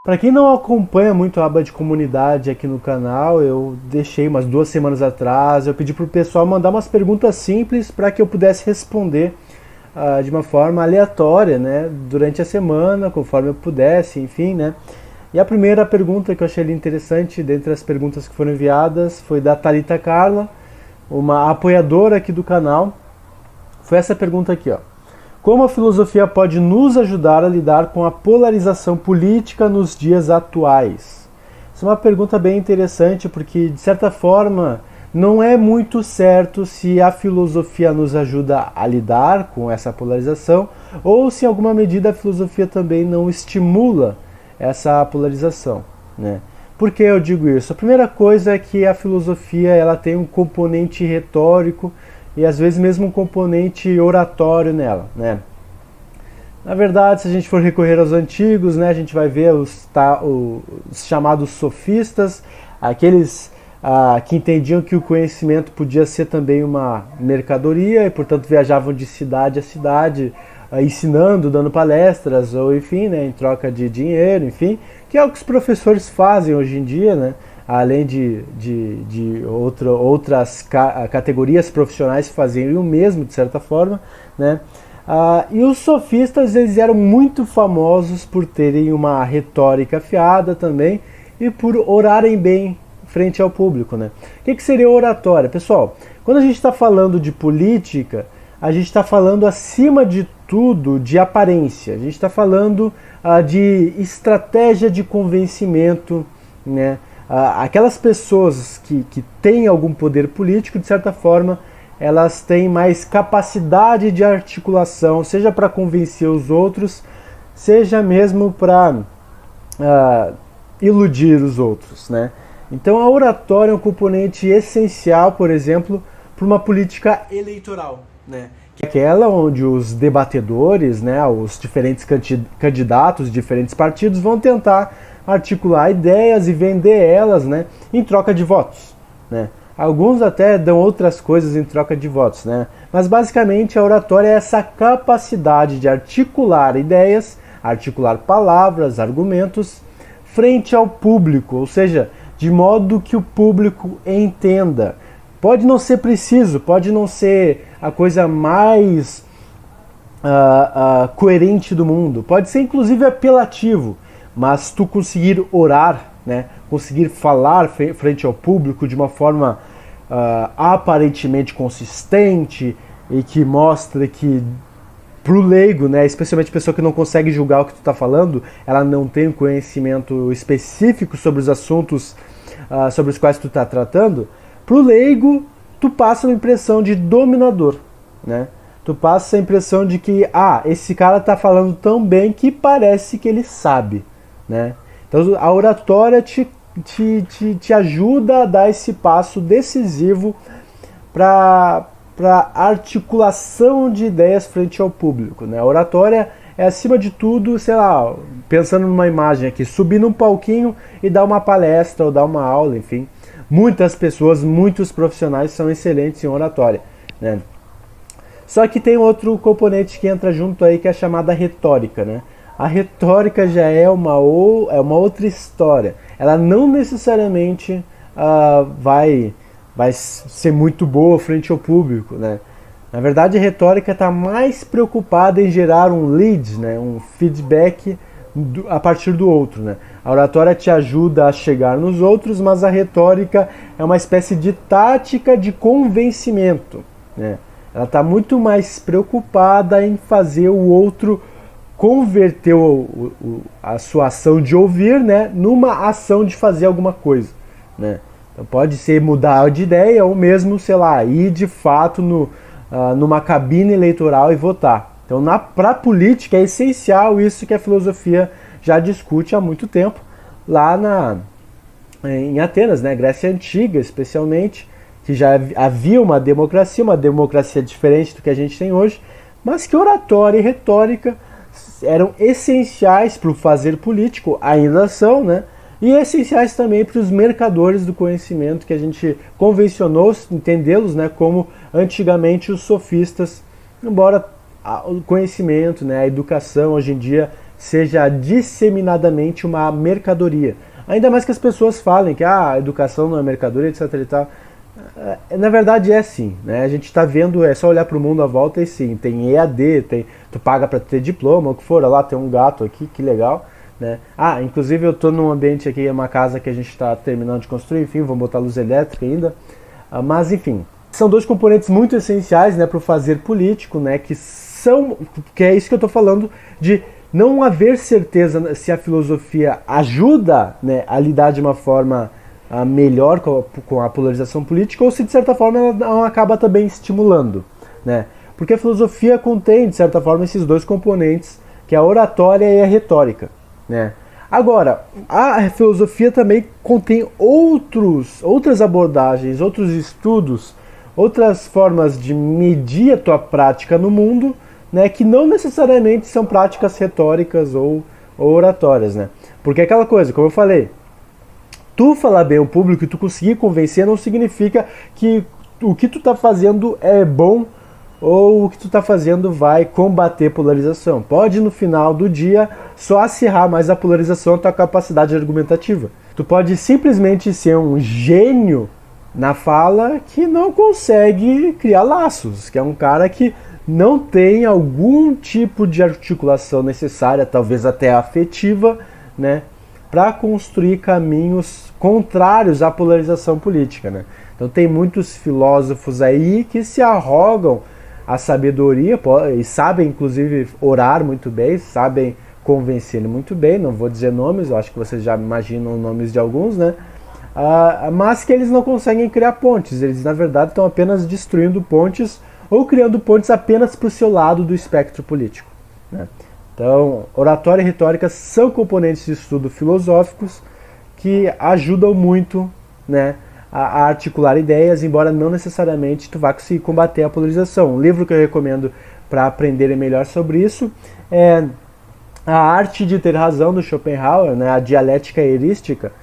Para quem não acompanha muito a aba de comunidade aqui no canal, eu deixei umas 2 semanas atrás, eu pedi para o pessoal mandar umas perguntas simples para que eu pudesse responder de uma forma aleatória, né, durante a semana, conforme eu pudesse, enfim, né. E a primeira pergunta que eu achei ali interessante, dentre as perguntas que foram enviadas, foi da Thalita Carla, uma apoiadora aqui do canal. Foi essa pergunta aqui, ó. Como a filosofia pode nos ajudar a lidar com a polarização política nos dias atuais? Essa é uma pergunta bem interessante, porque, de certa forma, não é muito certo se a filosofia nos ajuda a lidar com essa polarização ou se, em alguma medida, a filosofia também não estimula essa polarização, né? Por que eu digo isso? A primeira coisa é que a filosofia ela tem um componente retórico e às vezes mesmo um componente oratório nela, né? Na verdade, se a gente for recorrer aos antigos, né, a gente vai ver os chamados sofistas, aqueles que entendiam que o conhecimento podia ser também uma mercadoria e, portanto, viajavam de cidade a cidade, ensinando, dando palestras, ou enfim, né, em troca de dinheiro, enfim, que é o que os professores fazem hoje em dia, né? Além de outras categorias profissionais que faziam o mesmo, de certa forma, né? E os sofistas, eles eram muito famosos por terem uma retórica afiada também e por orarem bem frente ao público, né? O que seria oratória? Pessoal, quando a gente está falando de política, a gente está falando, acima de tudo, de aparência. A gente está falando de estratégia de convencimento, né? Aquelas pessoas que têm algum poder político, de certa forma, elas têm mais capacidade de articulação, seja para convencer os outros, seja mesmo para iludir os outros, né? Então a oratória é um componente essencial, por exemplo, para uma política eleitoral, né? Que é aquela onde os debatedores, né, os diferentes candidatos de diferentes partidos vão tentar articular ideias e vender elas, né, em troca de votos, né? Alguns até dão outras coisas em troca de votos, né? Mas basicamente a oratória é essa capacidade de articular ideias, articular palavras, argumentos frente ao público, ou seja, de modo que o público entenda. Pode não ser preciso, pode não ser a coisa mais coerente do mundo, pode ser inclusive apelativo, mas tu conseguir orar, né, conseguir falar frente ao público de uma forma aparentemente consistente e que mostra que pro leigo, né, especialmente pessoa que não consegue julgar o que tu está falando, ela não tem um conhecimento específico sobre os assuntos sobre os quais tu está tratando, pro leigo tu passa uma impressão de dominador, né? Tu passa a impressão de que esse cara está falando tão bem que parece que ele sabe, né? Então a oratória te ajuda a dar esse passo decisivo para articulação de ideias frente ao público, né? A oratória é, acima de tudo, sei lá, pensando numa imagem aqui, subir num palquinho e dar uma palestra ou dar uma aula, enfim. Muitas pessoas, muitos profissionais são excelentes em oratória, né? Só que tem outro componente que entra junto aí, que é a chamada retórica, né? A retórica já é uma outra história. Ela não necessariamente vai ser muito boa frente ao público, né? Na verdade, a retórica está mais preocupada em gerar um lead, né? Um feedback a partir do outro, né? A oratória te ajuda a chegar nos outros, mas a retórica é uma espécie de tática de convencimento, né? Ela está muito mais preocupada em fazer o outro converter a sua ação de ouvir, né, numa ação de fazer alguma coisa, né? Então pode ser mudar de ideia ou mesmo, sei lá, ir de fato numa cabine eleitoral e votar. Então, para a política é essencial isso que a filosofia já discute há muito tempo, lá em Atenas, né, Grécia Antiga especialmente, que já havia uma democracia diferente do que a gente tem hoje, mas que oratória e retórica eram essenciais para o fazer político, ainda são, né? E essenciais também para os mercadores do conhecimento, que a gente convencionou entendê-los, né, como antigamente os sofistas, embora o conhecimento, né, a educação hoje em dia seja disseminadamente uma mercadoria. Ainda mais que as pessoas falem que a educação não é mercadoria, etc. e tal. Na verdade é sim, né? A gente está vendo, é só olhar para o mundo à volta e sim, tem EAD, tu paga para ter diploma, o que for, lá tem um gato aqui, que legal, né? Inclusive eu estou num ambiente aqui, é uma casa que a gente está terminando de construir, enfim, vamos botar luz elétrica ainda, mas enfim, são dois componentes muito essenciais, né, para o fazer político, né, que é isso que eu estou falando de não haver certeza se a filosofia ajuda, né, a lidar de uma forma melhor com a polarização política ou se de certa forma ela acaba também estimulando, né? Porque a filosofia contém de certa forma esses dois componentes, que é a oratória e a retórica, né? Agora, a filosofia também contém outras abordagens, outros estudos, outras formas de medir a tua prática no mundo, né, que não necessariamente são práticas retóricas ou oratórias, né? Porque é aquela coisa, como eu falei, tu falar bem ao público e tu conseguir convencer não significa que o que tu tá fazendo é bom ou o que tu tá fazendo vai combater polarização. Pode no final do dia só acirrar mais a polarização, a tua capacidade argumentativa. Tu pode simplesmente ser um gênio na fala que não consegue criar laços, que é um cara que não tem algum tipo de articulação necessária, talvez até afetiva, né, para construir caminhos contrários à polarização política, né? Então tem muitos filósofos aí que se arrogam a sabedoria e sabem inclusive orar muito bem, sabem convencer muito bem, não vou dizer nomes, eu acho que vocês já imaginam nomes de alguns, né? Mas que eles não conseguem criar pontes, eles na verdade estão apenas destruindo pontes ou criando pontes apenas para o seu lado do espectro político, né? Então, oratória e retórica são componentes de estudo filosóficos que ajudam muito, né, a articular ideias, embora não necessariamente tu vá conseguir combater a polarização. Um livro que eu recomendo para aprenderem melhor sobre isso é A Arte de Ter Razão, do Schopenhauer, né, a dialética heurística.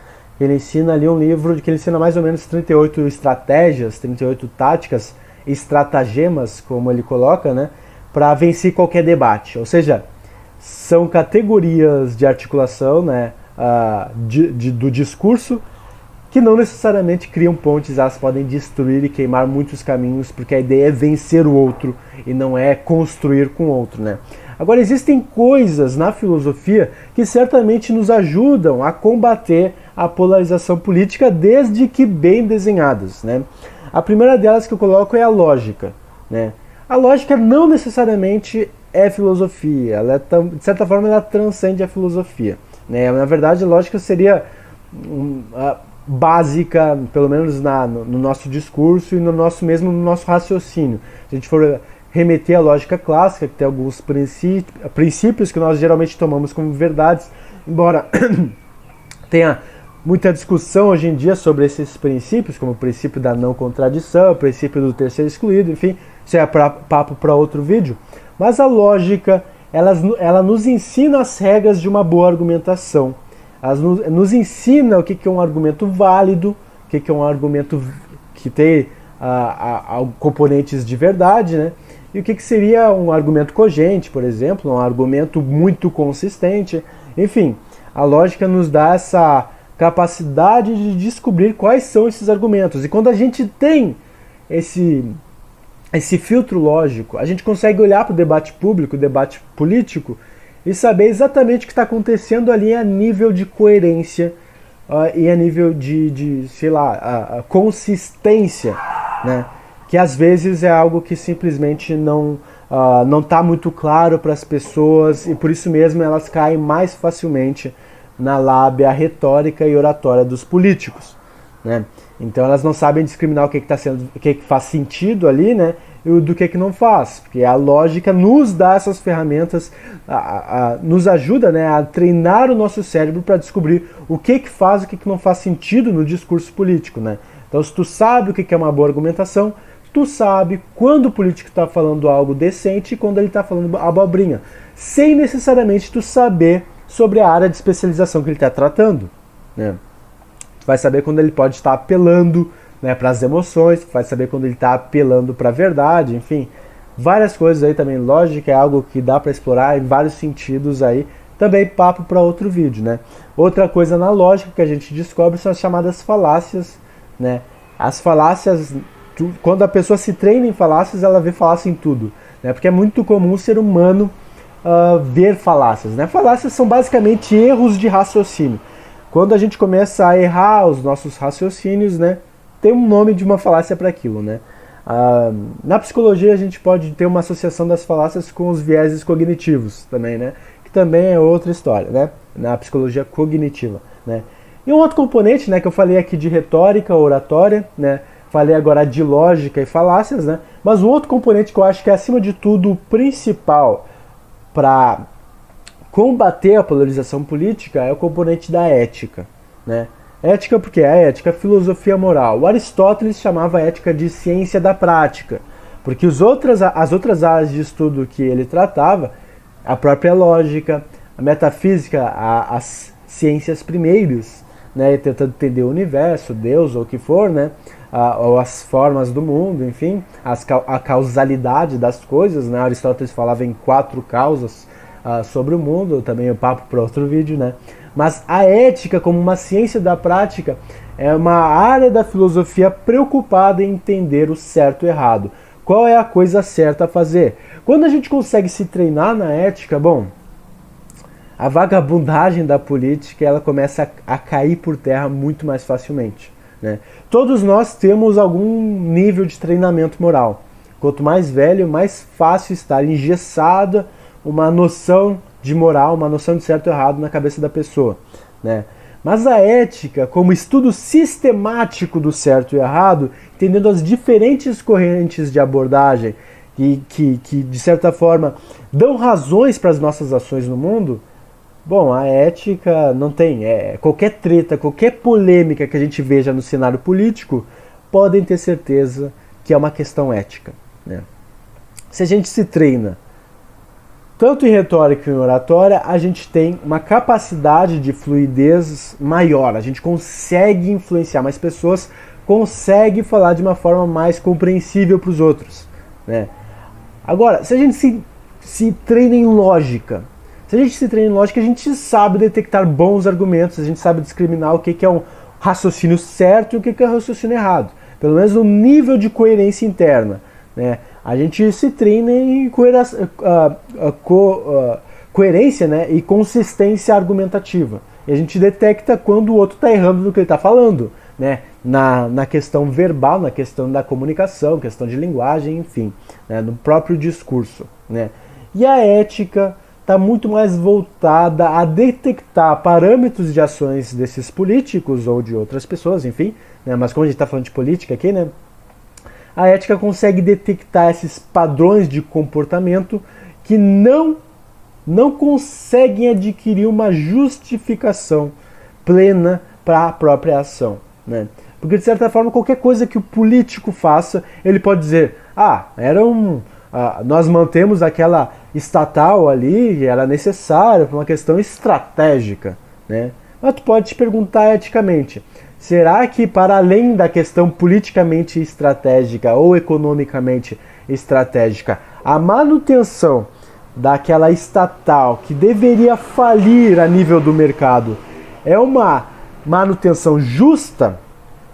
Ele ensina ali um livro que ele ensina mais ou menos 38 estratégias, 38 táticas, estratagemas, como ele coloca, né, para vencer qualquer debate. Ou seja, são categorias de articulação, né, do discurso que não necessariamente criam pontes, elas podem destruir e queimar muitos caminhos, porque a ideia é vencer o outro e não é construir com o outro, né? Agora, existem coisas na filosofia que certamente nos ajudam a combater a polarização política, desde que bem desenhadas, né? A primeira delas que eu coloco é a lógica, né? A lógica não necessariamente é filosofia, ela de certa forma ela transcende a filosofia, né? Na verdade, a lógica seria básica, pelo menos no nosso discurso e no nosso raciocínio. Se a gente for remeter à lógica clássica, que tem alguns princípios que nós geralmente tomamos como verdades, embora tenha muita discussão hoje em dia sobre esses princípios, como o princípio da não contradição, o princípio do terceiro excluído, enfim, isso é papo para outro vídeo. Mas a lógica, ela nos ensina as regras de uma boa argumentação. Ela nos ensina o que é um argumento válido, o que é um argumento que tem componentes de verdade, né? E o que seria um argumento cogente, por exemplo, um argumento muito consistente. Enfim, a lógica nos dá essa capacidade de descobrir quais são esses argumentos. E quando a gente tem esse filtro lógico, a gente consegue olhar para o debate público, o debate político, e saber exatamente o que está acontecendo ali a nível de coerência e a nível de sei lá, a consistência, né? Que às vezes é algo que simplesmente não está muito claro para as pessoas, e por isso mesmo elas caem mais facilmente na lábia retórica e oratória dos políticos, né? Então elas não sabem discriminar o que faz sentido ali, né, e do que não faz, porque a lógica nos dá essas ferramentas, nos ajuda, né, a treinar o nosso cérebro para descobrir o que faz e o que não faz sentido no discurso político, né? Então, se tu sabe o que é uma boa argumentação, tu sabe quando o político está falando algo decente e quando ele está falando abobrinha, sem necessariamente tu saber sobre a área de especialização que ele está tratando, né? Tu vai saber quando ele pode estar apelando, né, para as emoções, tu vai saber quando ele está apelando para a verdade, enfim, várias coisas aí também. Lógica é algo que dá para explorar em vários sentidos aí, também papo para outro vídeo, né? Outra coisa na lógica que a gente descobre são as chamadas falácias, né? As falácias, quando a pessoa se treina em falácias, ela vê falácia em tudo, né? Porque é muito comum o ser humano ver falácias, né? Falácias são basicamente erros de raciocínio. Quando a gente começa a errar os nossos raciocínios, né? Tem um nome de uma falácia para aquilo, né? Na psicologia a gente pode ter uma associação das falácias com os vieses cognitivos também, né? Que também é outra história, né? Na psicologia cognitiva, né? E um outro componente, né, que eu falei aqui de retórica, oratória, né? Falei agora de lógica e falácias, né? Mas um outro componente que eu acho que é acima de tudo o principal para combater a polarização política é o componente da ética, né? Ética porque a ética é filosofia moral. O Aristóteles chamava a ética de ciência da prática, porque as outras áreas de estudo que ele tratava, a própria lógica, a metafísica, as ciências primeiras, né, tentando entender o universo, Deus ou o que for, né, ou as formas do mundo, enfim, a causalidade das coisas, né, Aristóteles falava em 4 causas sobre o mundo, também o papo para outro vídeo, né. Mas a ética, como uma ciência da prática, é uma área da filosofia preocupada em entender o certo e o errado. Qual é a coisa certa a fazer? Quando a gente consegue se treinar na ética, bom, a vagabundagem da política ela começa a cair por terra muito mais facilmente, né? Todos nós temos algum nível de treinamento moral. Quanto mais velho, mais fácil está engessada uma noção de moral, uma noção de certo e errado na cabeça da pessoa, né? Mas a ética, como estudo sistemático do certo e errado, entendendo as diferentes correntes de abordagem que de certa forma dão razões para as nossas ações no mundo, bom, a ética não tem. Qualquer treta, qualquer polêmica que a gente veja no cenário político, podem ter certeza que é uma questão ética, né? Se a gente se treina tanto em retórica e em oratória, a gente tem uma capacidade de fluidez maior. A gente consegue influenciar mais pessoas, consegue falar de uma forma mais compreensível para os outros, né? Agora, se a gente se treina em lógica, a gente sabe detectar bons argumentos, a gente sabe discriminar o que é um raciocínio certo e o que é um raciocínio errado. Pelo menos no nível de coerência interna, né? A gente se treina em coerência, né, e consistência argumentativa. E a gente detecta quando o outro está errando no que ele está falando, né, na questão verbal, na questão da comunicação, questão de linguagem, enfim, né, no próprio discurso, né. E a ética está muito mais voltada a detectar parâmetros de ações desses políticos ou de outras pessoas, enfim, né, mas como a gente está falando de política aqui, né, a ética consegue detectar esses padrões de comportamento que não conseguem adquirir uma justificação plena para a própria ação, né? Porque, de certa forma, qualquer coisa que o político faça, ele pode dizer, nós mantemos aquela estatal ali, era necessário para uma questão estratégica, né? Mas tu pode te perguntar eticamente, será que para além da questão politicamente estratégica ou economicamente estratégica, a manutenção daquela estatal que deveria falir a nível do mercado é uma manutenção justa?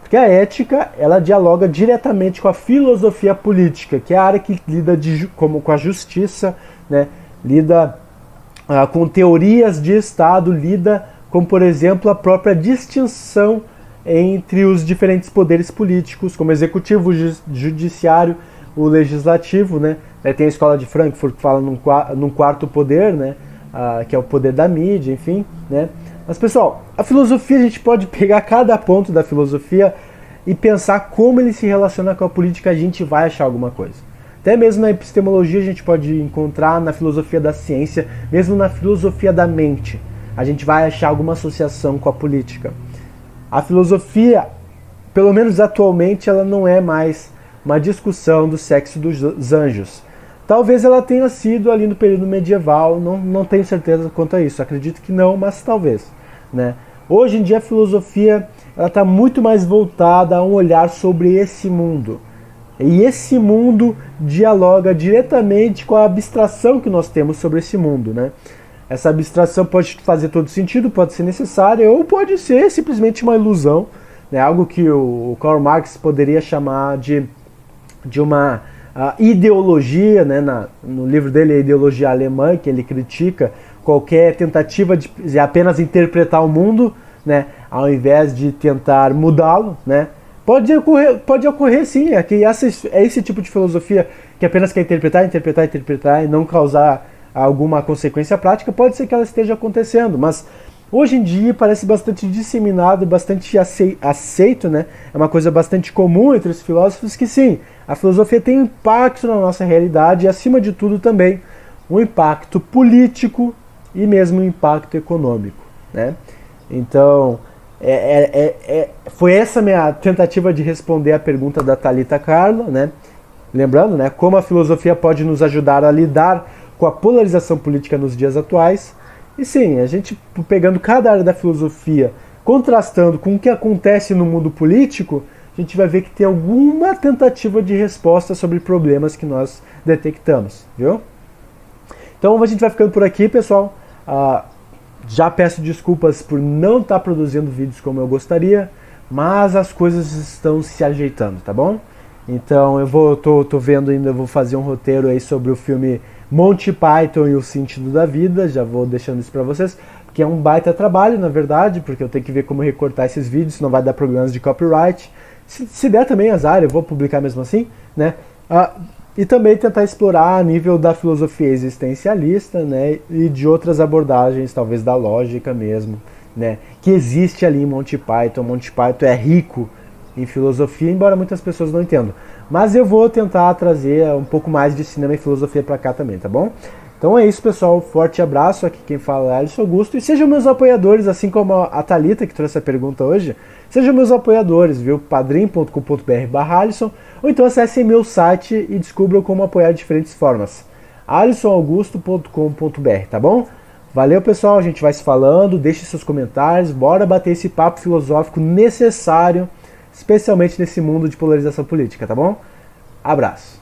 Porque a ética, ela dialoga diretamente com a filosofia política, que é a área que lida com a justiça, né? Lida com teorias de Estado, lida com, por exemplo, a própria distinção entre os diferentes poderes políticos, como executivo, judiciário, o legislativo, né? Tem a escola de Frankfurt que fala num quarto poder, né? Que é o poder da mídia, enfim, né? Mas, pessoal, a filosofia, a gente pode pegar cada ponto da filosofia e pensar como ele se relaciona com a política, a gente vai achar alguma coisa. Até mesmo na epistemologia a gente pode encontrar, na filosofia da ciência, mesmo na filosofia da mente, a gente vai achar alguma associação com a política. A filosofia, pelo menos atualmente, ela não é mais uma discussão do sexo dos anjos. Talvez ela tenha sido ali no período medieval, não tenho certeza quanto a isso, acredito que não, mas talvez, né? Hoje em dia a filosofia está muito mais voltada a um olhar sobre esse mundo. E esse mundo dialoga diretamente com a abstração que nós temos sobre esse mundo, né? Essa abstração pode fazer todo sentido, pode ser necessária ou pode ser simplesmente uma ilusão, né? Algo que o Karl Marx poderia chamar de uma ideologia, né? No livro dele, A Ideologia Alemã, que ele critica qualquer tentativa de apenas interpretar o mundo, né? Ao invés de tentar mudá-lo, né? Pode ocorrer sim, é que esse tipo de filosofia que apenas quer interpretar e não causar alguma consequência prática, pode ser que ela esteja acontecendo, mas hoje em dia parece bastante disseminado e bastante aceito, né? É uma coisa bastante comum entre os filósofos que sim, a filosofia tem um impacto na nossa realidade e acima de tudo também um impacto político e mesmo um impacto econômico, né? Então, foi essa minha tentativa de responder a pergunta da Thalita Carla, né? Lembrando, né, como a filosofia pode nos ajudar a lidar com a polarização política nos dias atuais. E sim, a gente pegando cada área da filosofia, contrastando com o que acontece no mundo político, a gente vai ver que tem alguma tentativa de resposta sobre problemas que nós detectamos, viu? Então a gente vai ficando por aqui, pessoal. Já peço desculpas por não estar produzindo vídeos como eu gostaria, mas as coisas estão se ajeitando, tá bom? Então eu tô vendo ainda, eu vou fazer um roteiro aí sobre o filme Monty Python e o Sentido da Vida, já vou deixando isso pra vocês, que é um baita trabalho, na verdade, porque eu tenho que ver como recortar esses vídeos, não vai dar problemas de copyright. Se der também azar, eu vou publicar mesmo assim, né? E também tentar explorar a nível da filosofia existencialista, né, e de outras abordagens, talvez da lógica mesmo, né, que existe ali em Monty Python. Monty Python é rico em filosofia, embora muitas pessoas não entendam. Mas eu vou tentar trazer um pouco mais de cinema e filosofia para cá também, tá bom? Então é isso, pessoal. Forte abraço. Aqui quem fala é Alisson Augusto. E sejam meus apoiadores, assim como a Thalita, que trouxe a pergunta hoje. Sejam meus apoiadores, viu? padrim.com.br/Alisson. Ou então acessem meu site e descubram como apoiar de diferentes formas. alissonaugusto.com.br, tá bom? Valeu, pessoal. A gente vai se falando. Deixe seus comentários. Bora bater esse papo filosófico necessário, especialmente nesse mundo de polarização política, tá bom? Abraço.